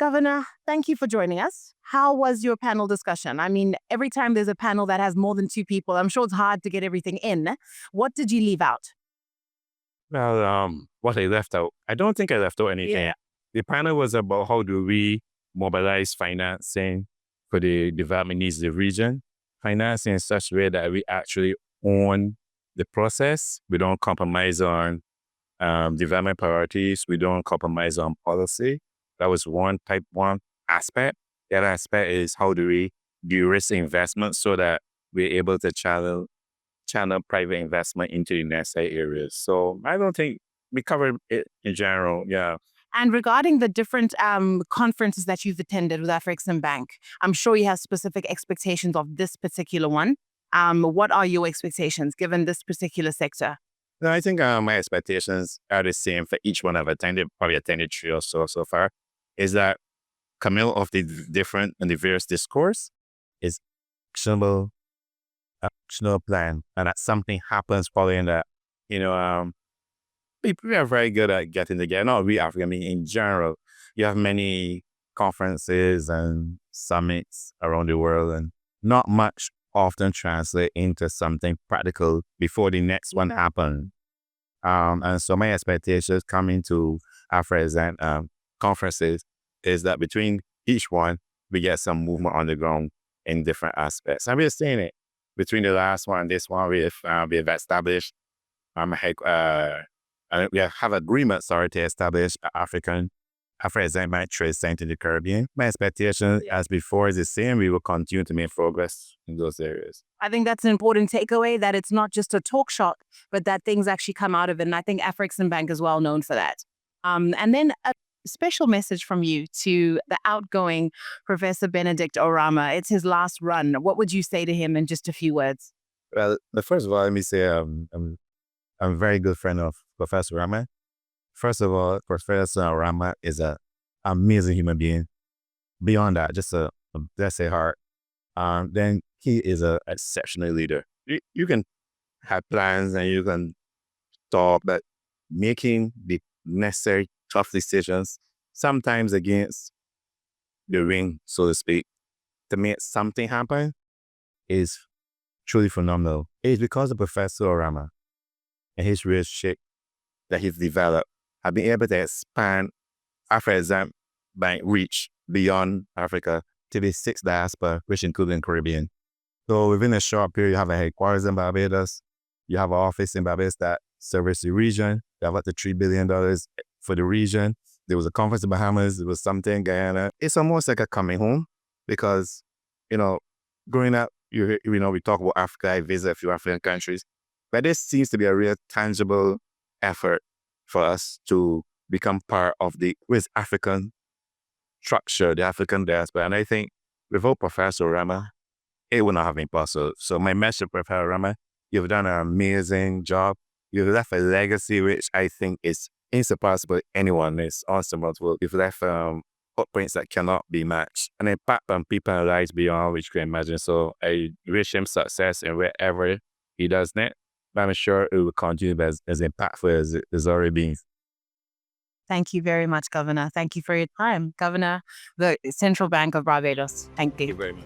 Governor, thank you for joining us. How was your panel discussion? I mean, every time there's a panel that has more than two people, I'm sure it's hard to get everything in. What did you leave out? Well, what I left out, I don't think I left out anything. Yeah. The panel was about how do we mobilize financing for the development needs of the region, financing in such a way that we actually own the process. We don't compromise on development priorities. We don't compromise on policy. That was one aspect. The other aspect is how do we de-risk investment so that we're able to channel private investment into the necessary areas. So I don't think we covered it in general. Yeah. And regarding the different conferences that you've attended with Afreximbank, I'm sure you have specific expectations of this particular one. What are your expectations given this particular sector? No, I think my expectations are the same for each one I've attended, probably attended 3 or so far, is that coming out of the different and the various discourse is actionable plan, and that something happens following that. We are very good at getting together. Not we Africa, I mean in general. You have many conferences and summits around the world, and not much often translate into something practical before the next one happens. And so my expectations coming to Afreximbank conferences is that between each one, we get some movement on the ground in different aspects. And we're seeing it between the last one and this one. We've established we have agreements to establish Afreximbank Trade Center in the Caribbean. My expectation, as before, is the same. We will continue to make progress in those areas. I think that's an important takeaway, that it's not just a talk shop, but that things actually come out of it. And I think Afreximbank is well known for that. And then a special message from you to the outgoing Professor Benedict Oramah. It's his last run. What would you say to him in just a few words? Well, first of all, let me say I'm a very good friend of Professor Oramah. First of all, Professor Oramah is an amazing human being. Beyond that, just a blessed heart. Then he is an exceptional leader. You can have plans and you can talk, but making the necessary tough decisions, sometimes against the ring, so to speak, to make something happen is truly phenomenal. It is because of Professor Oramah and his relationship that he's developed have been able to expand Afreximbank reach beyond Africa to the 6 diaspora, which includes the Caribbean. So within a short period, you have a headquarters in Barbados. You have an office in Barbados that serves the region. You have up to $3 billion for the region. There was a conference in Bahamas. There was something in Guyana. It's almost like a coming home because, growing up, we talk about Africa. I visit a few African countries. But this seems to be a real tangible effort for us to become part of the West African structure, the African diaspora. And I think without Professor Oramah, it would not have been possible. So my message, Professor Oramah, you've done an amazing job. You've left a legacy which I think is insurpassable. Anyone is awesome. You've left footprints that cannot be matched, an impact on people and lives beyond which you can imagine. So I wish him success in wherever he does next. But I'm sure it will continue to be as impactful as it has already been. Thank you very much, Governor. Thank you for your time. Governor, the Central Bank of Barbados. Thank you. Thank you very much.